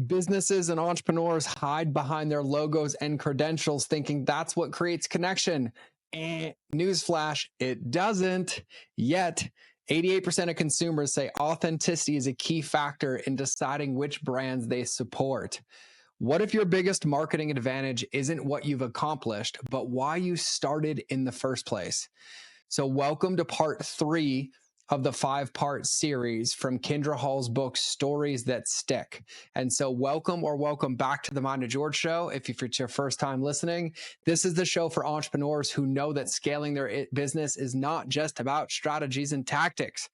Businesses and entrepreneurs hide behind their logos and credentials, thinking that's what creates connection. Newsflash, it doesn't. Yet, 88% of consumers say authenticity is a key factor in deciding which brands they support. What if your biggest marketing advantage isn't what you've accomplished, but why you started in the first place? So welcome to part 3 of the 5-part series from Kindra Hall's book, Stories That Stick. And so welcome back to the Mind of George show. If it's your first time listening, this is the show for entrepreneurs who know that scaling their business is not just about strategies and tactics.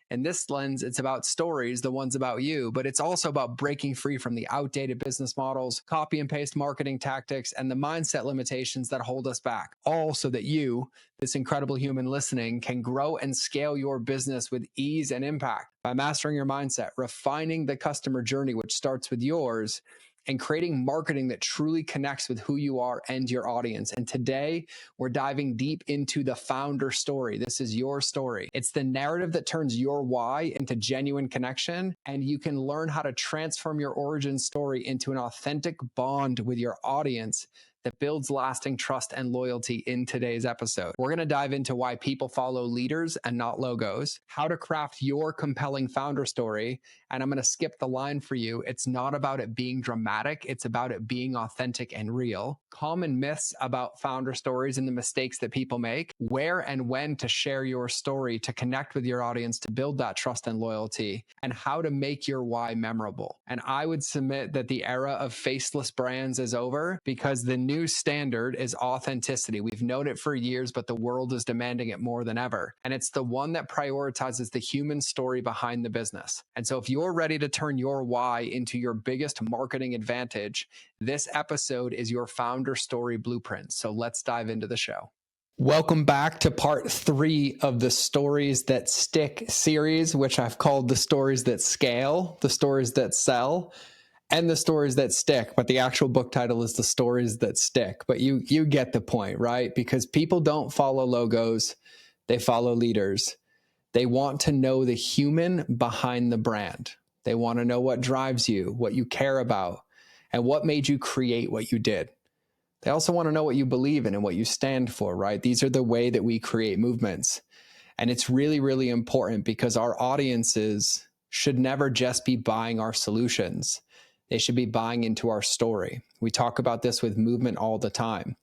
In this lens, it's about stories, the ones about you, but it's also about breaking free from the outdated business models, copy and paste marketing tactics, and the mindset limitations that hold us back, all so that you, this incredible human listening, can grow and scale your business with ease and impact by mastering your mindset, refining the customer journey, which starts with yours, and creating marketing that truly connects with who you are and your audience. And today, we're diving deep into the founder story. This is your story. It's the narrative that turns your why into genuine connection, and you can learn how to transform your origin story into an authentic bond with your audience that builds lasting trust and loyalty in today's episode. We're going to dive into why people follow leaders and not logos, how to craft your compelling founder story, and I'm going to skip the line for you. It's not about it being dramatic. It's about it being authentic and real. Common myths about founder stories and the mistakes that people make, where and when to share your story to connect with your audience, to build that trust and loyalty, and how to make your why memorable. And I would submit that the era of faceless brands is over, because the new standard is authenticity. We've known it for years, but the world is demanding it more than ever. And it's the one that prioritizes the human story behind the business. And so if you're ready to turn your why into your biggest marketing advantage, this episode is your founder story blueprint. So let's dive into the show. Welcome back to part 3 of the Stories That Stick series, which I've called the stories that scale, the stories that sell, and the stories that stick. But the actual book title is The Stories That Stick. But you get the point, right? Because people don't follow logos, they follow leaders. They want to know the human behind the brand. They want to know what drives you, what you care about, and what made you create what you did. They also want to know what you believe in and what you stand for, right? These are the way that we create movements. And it's really, really important, because our audiences should never just be buying our solutions. They should be buying into our story. We talk about this with movement all the time.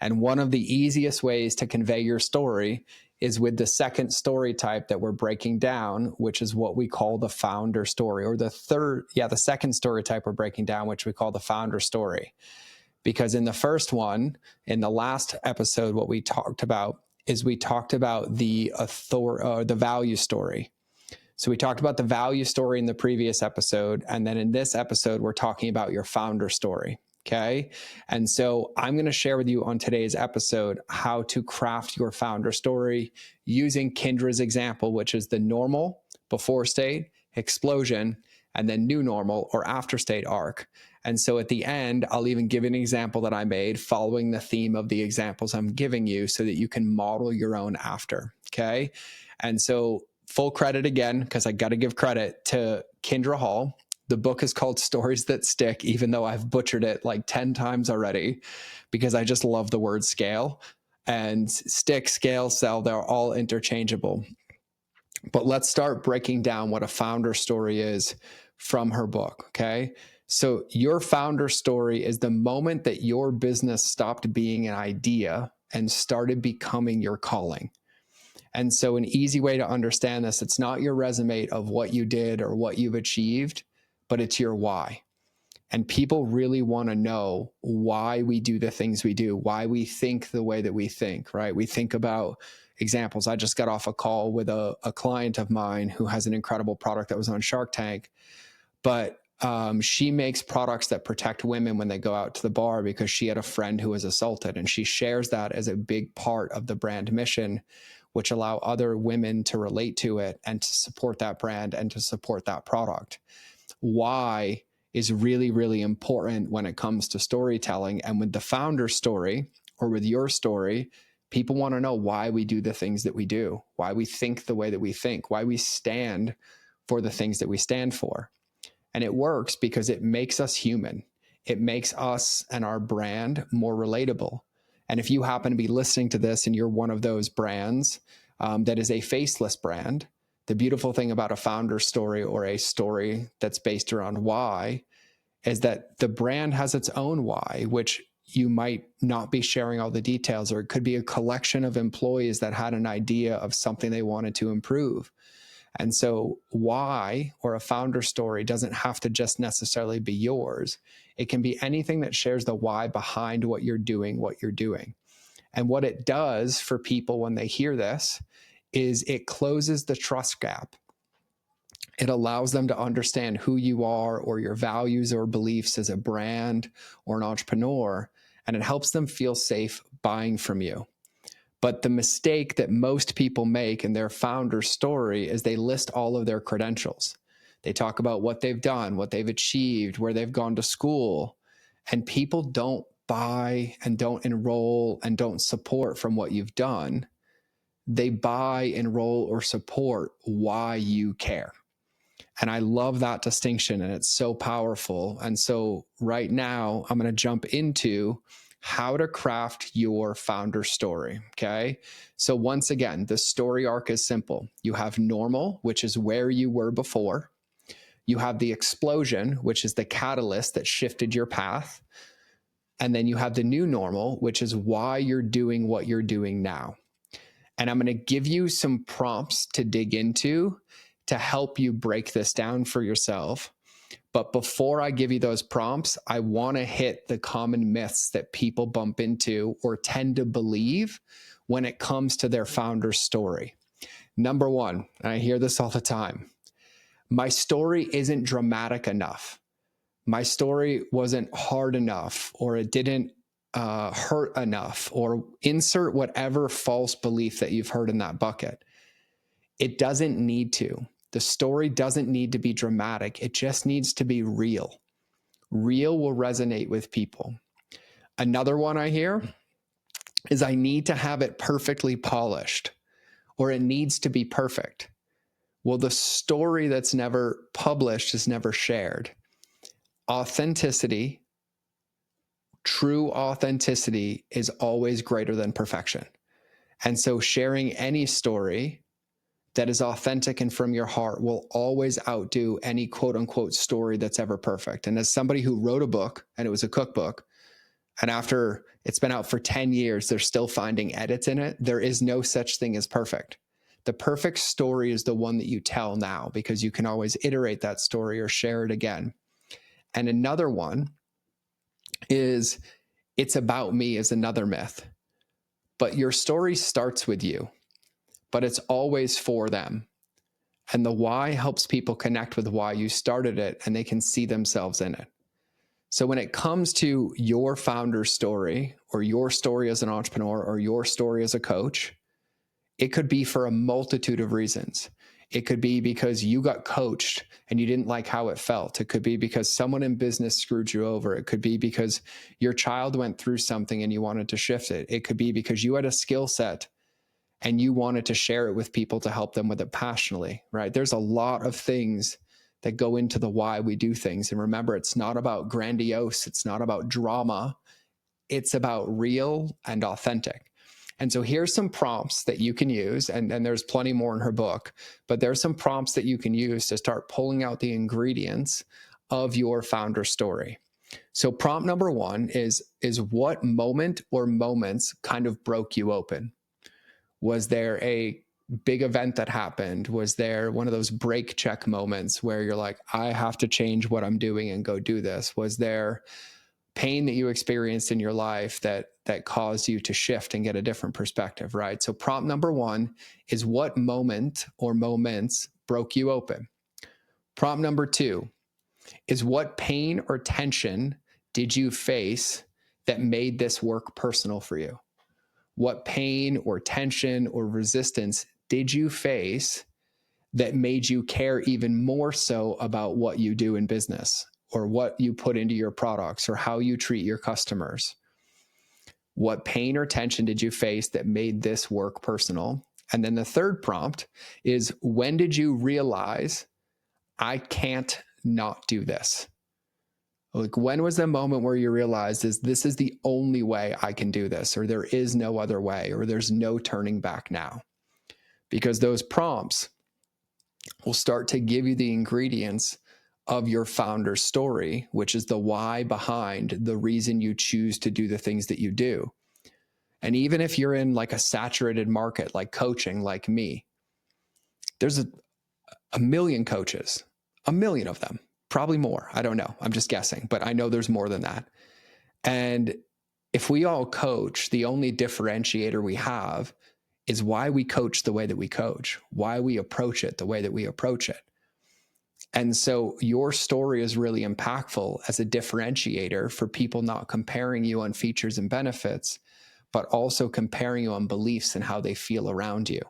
And one of the easiest ways to convey your story is with the second story type that we're breaking down, which is what we call the founder story, or the second story type we're breaking down, which we call the founder story. Because in the first one, in the last episode, what we talked about is the value story. So we talked about the value story in the previous episode. And then in this episode, we're talking about your founder story. Okay. And so I'm going to share with you on today's episode how to craft your founder story using Kindra's example, which is the normal, before state, explosion, and then new normal or after state arc. And so at the end, I'll even give an example that I made following the theme of the examples I'm giving you, so that you can model your own after. Okay. And so full credit again, because I got to give credit to Kindra Hall. The book is called Stories That Stick, even though I've butchered it like 10 times already, because I just love the word scale. And stick, scale, sell, they're all interchangeable. But let's start breaking down what a founder story is from her book, okay? So your founder story is the moment that your business stopped being an idea and started becoming your calling. And so an easy way to understand this, it's not your resume of what you did or what you've achieved, but it's your why. And people really want to know why we do the things we do, why we think the way that we think, right? We think about examples. I just got off a call with a client of mine who has an incredible product that was on Shark Tank, but she makes products that protect women when they go out to the bar, because she had a friend who was assaulted, and she shares that as a big part of the brand mission, which allow other women to relate to it and to support that brand and to support that product. Why is really, really important when it comes to storytelling. And with the founder story, or with your story, people want to know why we do the things that we do, why we think the way that we think, why we stand for the things that we stand for. And it works because it makes us human. It makes us and our brand more relatable. And if you happen to be listening to this and you're one of those brands that is a faceless brand, the beautiful thing about a founder story or a story that's based around why is that the brand has its own why, which you might not be sharing all the details, or it could be a collection of employees that had an idea of something they wanted to improve. And so why, or a founder story, doesn't have to just necessarily be yours. It can be anything that shares the why behind what you're doing. And what it does for people when they hear this is it closes the trust gap. It allows them to understand who you are or your values or beliefs as a brand or an entrepreneur, and it helps them feel safe buying from you. But the mistake that most people make in their founder story is they list all of their credentials. They talk about what they've done, what they've achieved, where they've gone to school, and people don't buy and don't enroll and don't support from what you've done. They buy, enroll, or support why you care. And I love that distinction, and it's so powerful. And so right now, I'm going to jump into how to craft your founder story. Okay. So once again, the story arc is simple. You have normal, which is where you were before. You have the explosion, which is the catalyst that shifted your path. And then you have the new normal, which is why you're doing what you're doing now. And I'm going to give you some prompts to dig into to help you break this down for yourself. But before I give you those prompts, I want to hit the common myths that people bump into or tend to believe when it comes to their founder story. Number one, and I hear this all the time, my story isn't dramatic enough. My story wasn't hard enough, or it didn't hurt enough, or insert whatever false belief that you've heard in that bucket. It doesn't need to. The story doesn't need to be dramatic. It just needs to be real. Real will resonate with people. Another one I hear is I need to have it perfectly polished, or it needs to be perfect. Well, the story that's never published is never shared. Authenticity, true authenticity, is always greater than perfection. And so sharing any story that is authentic and from your heart will always outdo any quote unquote story that's ever perfect. And as somebody who wrote a book, and it was a cookbook, and after it's been out for 10 years, they're still finding edits in it. There is no such thing as perfect. The perfect story is the one that you tell now, because you can always iterate that story or share it again. And another one is it's about me is another myth. But your story starts with you, but it's always for them. And the why helps people connect with why you started it, and they can see themselves in it. So when it comes to your founder story, or your story as an entrepreneur, or your story as a coach, it could be for a multitude of reasons. It could be because you got coached and you didn't like how it felt. It could be because someone in business screwed you over. It could be because your child went through something and you wanted to shift it. It could be because you had a skill set and you wanted to share it with people to help them with it passionately, right? There's a lot of things that go into the why we do things. And remember, it's not about grandiose. It's not about drama. It's about real and authentic. And so here's some prompts that you can use, and there's plenty more in her book, but there's some prompts that you can use to start pulling out the ingredients of your founder story. So prompt number one is what moment or moments kind of broke you open? Was there a big event that happened? Was there one of those break check moments where you're like, I have to change what I'm doing and go do this? Was there pain that you experienced in your life that caused you to shift and get a different perspective, right? So prompt number one is what moment or moments broke you open? Prompt number two is what pain or tension did you face that made this work personal for you? What pain or tension or resistance did you face that made you care even more so about what you do in business, or what you put into your products, or how you treat your customers? What pain or tension did you face that made this work personal? And then the third prompt is, when did you realize I can't not do this? Like, when was the moment where you realized this is the only way I can do this, or there is no other way, or there's no turning back now? Because those prompts will start to give you the ingredients of your founder's story, which is the why behind the reason you choose to do the things that you do. And even if you're in like a saturated market, like coaching, like me, there's a million coaches, a million of them, probably more. I don't know. I'm just guessing, but I know there's more than that. And if we all coach, the only differentiator we have is why we coach the way that we coach, why we approach it the way that we approach it. And so your story is really impactful as a differentiator for people not comparing you on features and benefits, but also comparing you on beliefs and how they feel around you.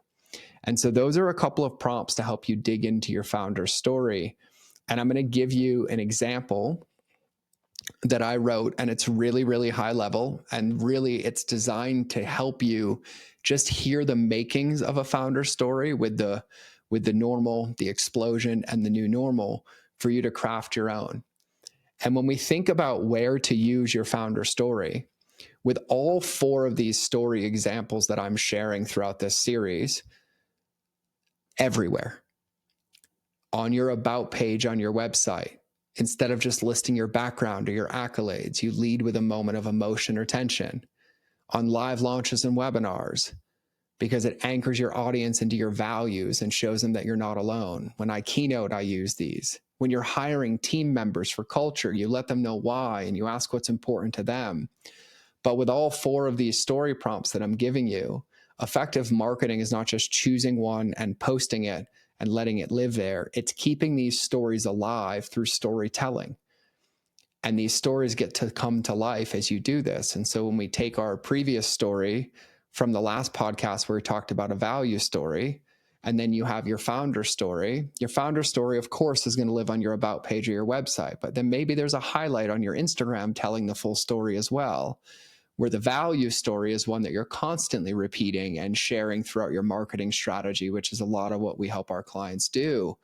And so those are a couple of prompts to help you dig into your founder's story. And I'm going to give you an example that I wrote, and it's really, really high level. And really, it's designed to help you just hear the makings of a founder story with the normal, the explosion, and the new normal for you to craft your own. And when we think about where to use your founder story, with all 4 of these story examples that I'm sharing throughout this series, everywhere. On your about page on your website, instead of just listing your background or your accolades, you lead with a moment of emotion or tension. On live launches and webinars, because it anchors your audience into your values and shows them that you're not alone. When I keynote, I use these. When you're hiring team members for culture, you let them know why and you ask what's important to them. But with all 4 of these story prompts that I'm giving you, effective marketing is not just choosing one and posting it and letting it live there. It's keeping these stories alive through storytelling. And these stories get to come to life as you do this. And so when we take our previous story from the last podcast where we talked about a value story, and then you have your founder story, of course, is going to live on your about page or your website. But then maybe there's a highlight on your Instagram telling the full story as well, where the value story is one that you're constantly repeating and sharing throughout your marketing strategy, which is a lot of what we help our clients do.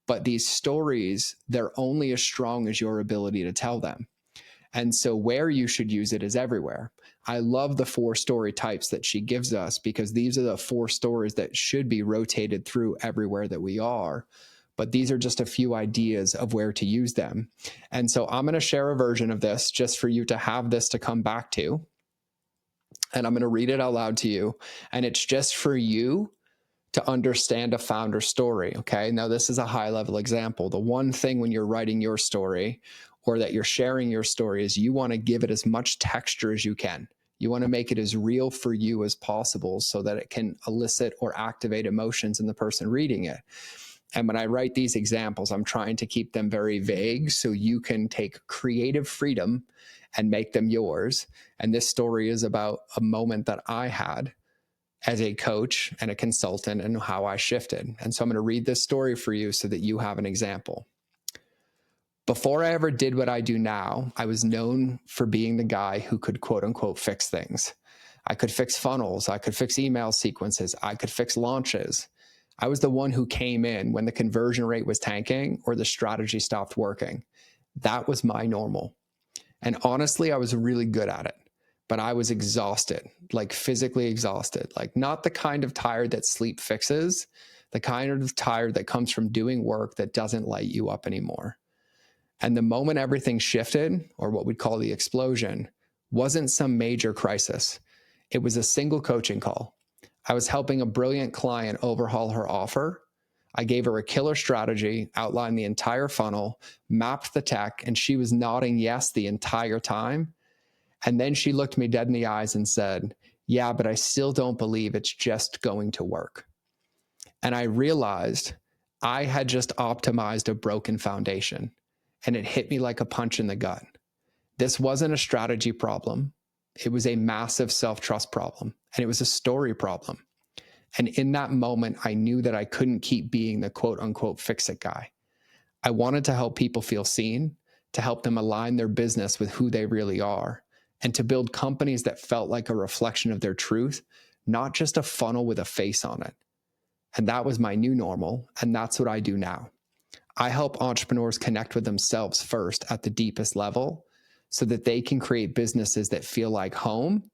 But these stories, they're only as strong as your ability to tell them. And so where you should use it is everywhere. I love the 4 story types that she gives us, because these are the 4 stories that should be rotated through everywhere that we are. But these are just a few ideas of where to use them. And so I'm going to share a version of this just for you to have this to come back to. And I'm going to read it out loud to you. And it's just for you to understand a founder story. Okay. Now, this is a high level example. The one thing when you're writing your story or that you're sharing your story is you want to give it as much texture as you can. You want to make it as real for you as possible so that it can elicit or activate emotions in the person reading it. And when I write these examples, I'm trying to keep them very vague so you can take creative freedom and make them yours. And this story is about a moment that I had as a coach and a consultant and how I shifted. And so I'm going to read this story for you so that you have an example. Before I ever did what I do now, I was known for being the guy who could quote unquote fix things. I could fix funnels. I could fix email sequences. I could fix launches. I was the one who came in when the conversion rate was tanking or the strategy stopped working. That was my normal. And honestly, I was really good at it, but I was exhausted, like physically exhausted, like not the kind of tired that sleep fixes, the kind of tired that comes from doing work that doesn't light you up anymore. And the moment everything shifted, or what we'd call the explosion, wasn't some major crisis. It was a single coaching call. I was helping a brilliant client overhaul her offer. I gave her a killer strategy, outlined the entire funnel, mapped the tech, and she was nodding yes the entire time. And then she looked me dead in the eyes and said, "Yeah, but I still don't believe it's just going to work." And I realized I had just optimized a broken foundation, and it hit me like a punch in the gut. This wasn't a strategy problem. It was a massive self-trust problem, and it was a story problem. And in that moment, I knew that I couldn't keep being the quote unquote fix-it guy. I wanted to help people feel seen, to help them align their business with who they really are, and to build companies that felt like a reflection of their truth, not just a funnel with a face on it. And that was my new normal, and that's what I do now. I help entrepreneurs connect with themselves first at the deepest level so that they can create businesses that feel like home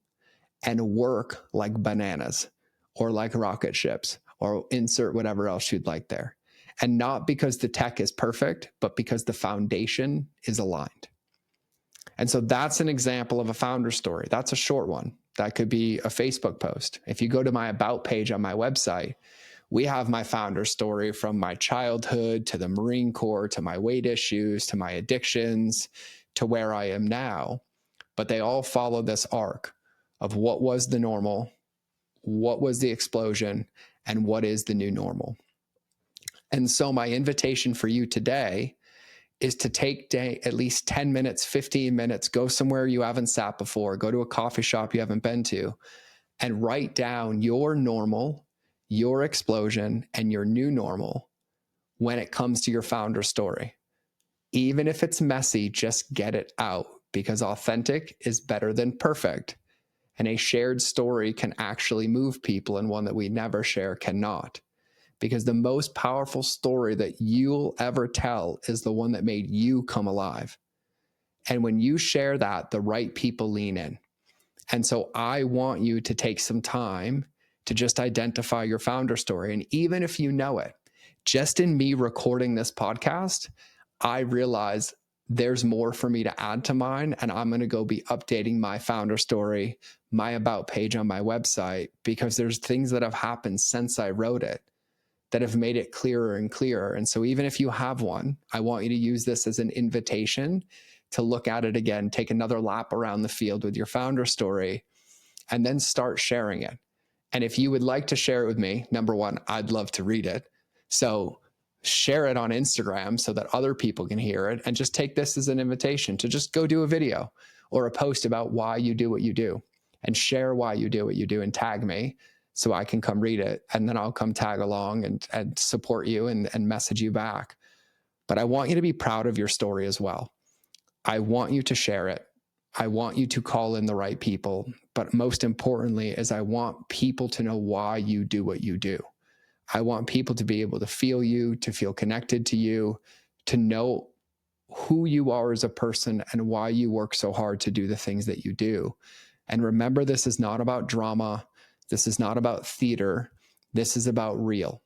and work like bananas or like rocket ships or insert whatever else you'd like there. And not because the tech is perfect, but because the foundation is aligned. And so that's an example of a founder story. That's a short one. That could be a Facebook post. If you go to my about page on my website, we have my founder story from my childhood to the Marine Corps, to my weight issues, to my addictions, to where I am now. But they all follow this arc of what was the normal, what was the explosion, and what is the new normal. And so my invitation for you today is to take at least 10 minutes, 15 minutes, go somewhere you haven't sat before, go to a coffee shop you haven't been to, and write down your normal, your explosion, and your new normal when it comes to your founder story. Even if it's messy, just get it out, because authentic is better than perfect. And a shared story can actually move people, and one that we never share cannot. Because the most powerful story that you'll ever tell is the one that made you come alive. And when you share that, the right people lean in. And so I want you to take some time to just identify your founder story. And even if you know it, just in me recording this podcast, I realize there's more for me to add to mine. And I'm going to go be updating my founder story, my about page on my website, because there's things that have happened since I wrote it that have made it clearer and clearer. And so even if you have one, I want you to use this as an invitation to look at it again, take another lap around the field with your founder story, and then start sharing it. And if you would like to share it with me, number one, I'd love to read it. So share it on Instagram so that other people can hear it, and just take this as an invitation to just go do a video or a post about why you do what you do, and share why you do what you do and tag me so I can come read it. And then I'll come tag along and support you and message you back. But I want you to be proud of your story as well. I want you to share it. I want you to call in the right people. But most importantly is I want people to know why you do what you do. I want people to be able to feel you, to feel connected to you, to know who you are as a person and why you work so hard to do the things that you do. And remember, this is not about drama. This is not about theater. This is about real.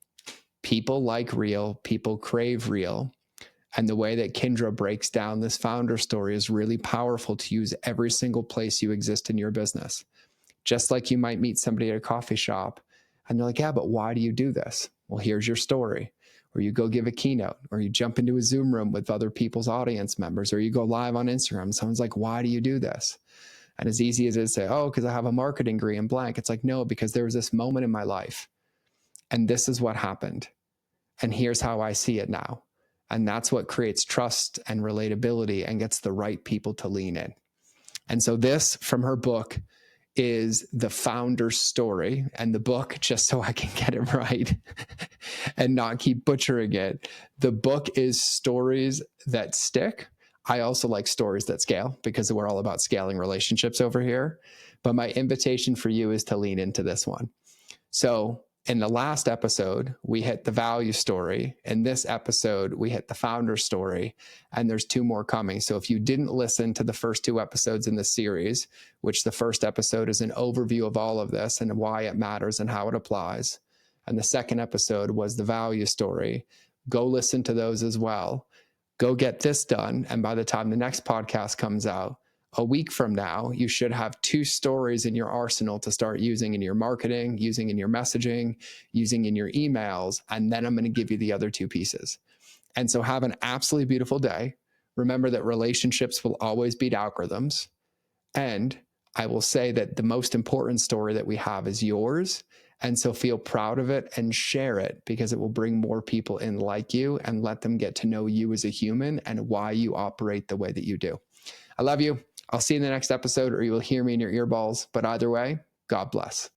People like real. People crave real. And the way that Kindra breaks down this founder story is really powerful to use every single place you exist in your business. Just like you might meet somebody at a coffee shop and they're like, yeah, but why do you do this? Well, here's your story. Or you go give a keynote, or you jump into a Zoom room with other people's audience members, or you go live on Instagram. Someone's like, why do you do this? And as easy as it is to say, oh, because I have a marketing degree in blank. It's like, no, because there was this moment in my life and this is what happened. And here's how I see it now. And that's what creates trust and relatability and gets the right people to lean in. And so this from her book is the founder's story. And the book, just so I can get it right and not keep butchering it, the book is Stories That Stick. I also like stories that scale, because we're all about scaling relationships over here. But my invitation for you is to lean into this one. So in the last episode, we hit the value story. In this episode, we hit the founder story, and there's 2 more coming. So if you didn't listen to the first 2 episodes in this series, which the first episode is an overview of all of this and why it matters and how it applies, and the second episode was the value story, go listen to those as well. Go get this done. And by the time the next podcast comes out, a week from now, you should have 2 stories in your arsenal to start using in your marketing, using in your messaging, using in your emails. And then I'm going to give you the other 2 pieces. And so have an absolutely beautiful day. Remember that relationships will always beat algorithms. And I will say that the most important story that we have is yours. And so feel proud of it and share it, because it will bring more people in like you and let them get to know you as a human and why you operate the way that you do. I love you. I'll see you in the next episode, or you will hear me in your earballs. But either way, God bless.